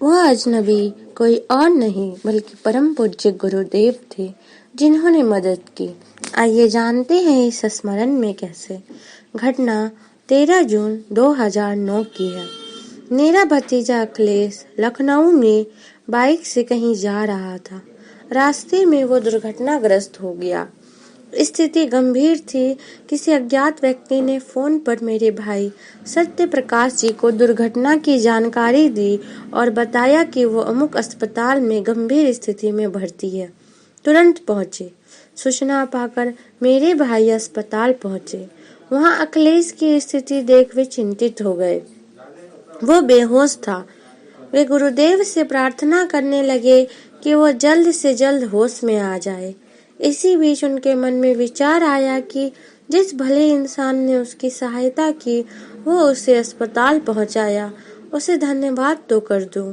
वह अजनबी कोई और नहीं बल्कि परम पूज्य गुरुदेव थे, जिन्होंने मदद की। आइए जानते हैं इस स्मरण में कैसे। घटना 13 जून 2009 की है। मेरा भतीजा अखिलेश लखनऊ में बाइक से कहीं जा रहा था। रास्ते में वो दुर्घटनाग्रस्त हो गया। स्थिति गंभीर थी। किसी अज्ञात व्यक्ति ने फोन पर मेरे भाई सत्य प्रकाश जी को दुर्घटना की जानकारी दी और बताया कि वो अमुक अस्पताल में गंभीर स्थिति में भर्ती है। तुरंत पहुंचे। सूचना पाकर मेरे भाई अस्पताल पहुंचे। वहां अखिलेश की स्थिति देख वे चिंतित हो गए। वो बेहोश था। वे गुरुदेव से प्रार्थना करने लगे कि वो जल्द से जल्द होश में आ जाए। इसी बीच उनके मन में विचार आया कि जिस भले इंसान ने उसकी सहायता की, वो उसे अस्पताल पहुंचाया, उसे धन्यवाद तो कर दूं।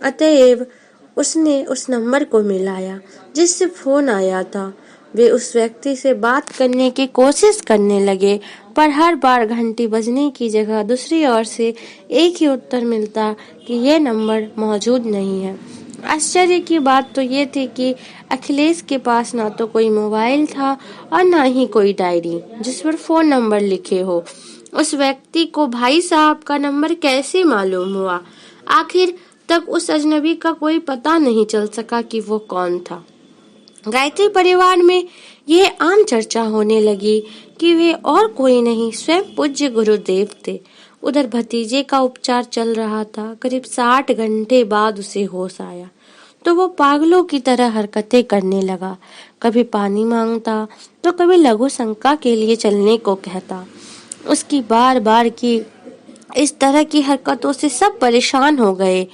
अतएव उसने उस नंबर को मिलाया जिससे फोन आया था। वे उस व्यक्ति से बात करने की कोशिश करने लगे, पर हर बार घंटी बजने की जगह दूसरी ओर से एक ही उत्तर मिलता कि यह नंबर मौजूद नहीं है। आश्चर्य की बात तो ये थी कि अखिलेश के पास ना तो कोई मोबाइल था और ना ही कोई डायरी जिस पर फोन नंबर लिखे हो। उस व्यक्ति को भाई साहब का नंबर कैसे मालूम हुआ? आखिर तक उस अजनबी का कोई पता नहीं चल सका कि वो कौन था। गायत्री परिवार में यह आम चर्चा होने लगी कि वे और कोई नहीं स्वयं पूज्य गुरुदेव थे। उधर भतीजे का उपचार चल रहा था। करीब 60 घंटे बाद उसे होश आया तो वो पागलों की तरह हरकतें करने लगा। कभी पानी मांगता तो कभी लघु शंका के लिए चलने को कहता। उसकी बार बार की इस तरह की हरकतों से सब परेशान हो गए।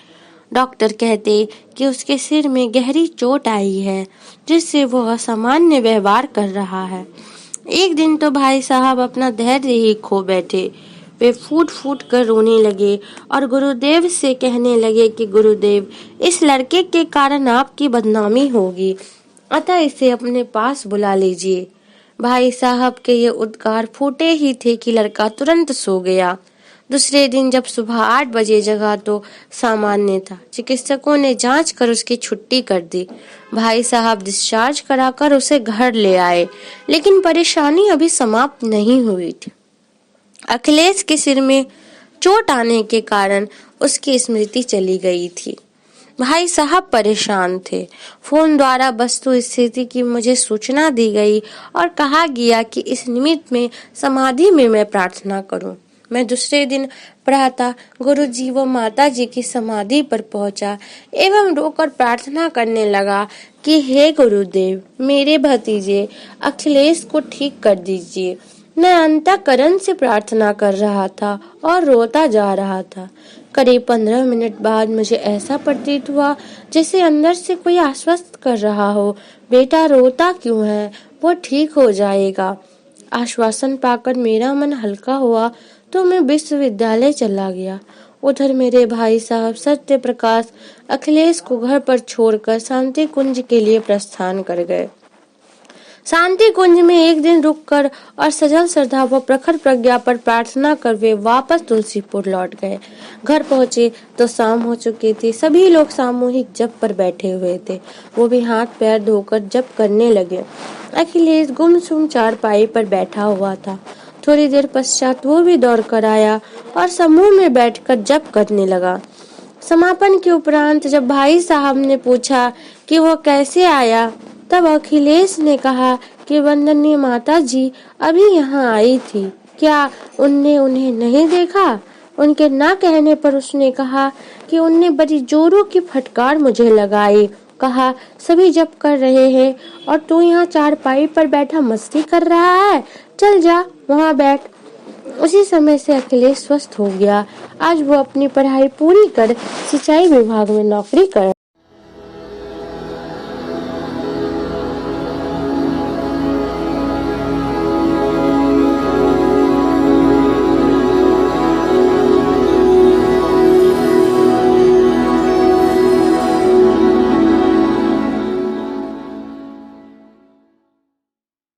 डॉक्टर कहते कि उसके सिर में गहरी चोट आई है, जिससे वो असामान्य व्यवहार कर रहा है। एक दिन तो भाई साहब अपना धैर्य ही खो बैठे। वे फूट फूट कर रोने लगे और गुरुदेव से कहने लगे कि गुरुदेव, इस लड़के के कारण आपकी बदनामी होगी, अतः इसे अपने पास बुला लीजिए। भाई साहब के ये उद्गार फूटे ही थे कि लड़का तुरंत सो गया। दूसरे दिन जब सुबह 8 बजे जगा तो सामान्य था। चिकित्सकों ने जांच कर उसकी छुट्टी कर दी। भाई साहब डिस्चार्ज कराकर उसे घर ले आए, लेकिन परेशानी अभी समाप्त नहीं हुई थी। अखिलेश के सिर में चोट आने के कारण उसकी स्मृति चली गई थी। भाई साहब परेशान थे। फोन द्वारा वस्तु स्थिति की मुझे सूचना दी गई और कहा गया कि इस निमित्त में समाधि में मैं प्रार्थना करूं। मैं दूसरे दिन प्रातः गुरु जी व माता जी की समाधि पर पहुंचा एवं रोकर प्रार्थना करने लगा कि हे गुरुदेव, मेरे भतीजे अखिलेश को ठीक कर दीजिए। मैं अंतःकरण से प्रार्थना कर रहा था और रोता जा रहा था। करीब 15 मिनट बाद मुझे ऐसा प्रतीत हुआ जैसे अंदर से कोई आश्वस्त कर रहा हो, बेटा रोता क्यों है, वो ठीक हो जाएगा। आश्वासन पाकर मेरा मन हल्का हुआ तो मैं विश्वविद्यालय चला गया। उधर मेरे भाई साहब सत्य प्रकाश अखिलेश को घर पर छोड़कर शांति कुंज के लिए प्रस्थान कर गए। शांति कुंज में एक दिन रुककर और सजल श्रद्धा व प्रखर प्रज्ञा पर प्रार्थना कर वे वापस तुलसीपुर लौट गए। घर पहुंचे तो शाम हो चुकी थी। सभी लोग सामूहिक जप पर बैठे हुए थे। वो भी हाथ पैर धोकर जप करने लगे। अखिलेश गुमसुम चारपाई पर बैठा हुआ था। थोड़ी देर पश्चात वो भी दौड़ कर आया और समूह में बैठकर जप करने लगा। समापन के उपरांत जब भाई साहब ने पूछा कि वो कैसे आया, तब अखिलेश ने कहा कि वंदनीय माता जी अभी यहाँ आई थी, क्या उनने उन्हें नहीं देखा? उनके ना कहने पर उसने कहा कि उनने बड़ी जोरों की फटकार मुझे लगाई। कहा सभी जप कर रहे हैं और तू यहाँ चारपाई पर बैठा मस्ती कर रहा है, चल जा वहाँ बैठ। उसी समय से अखिलेश स्वस्थ हो गया। आज वो अपनी पढ़ाई पूरी कर सिंचाई विभाग में नौकरी कर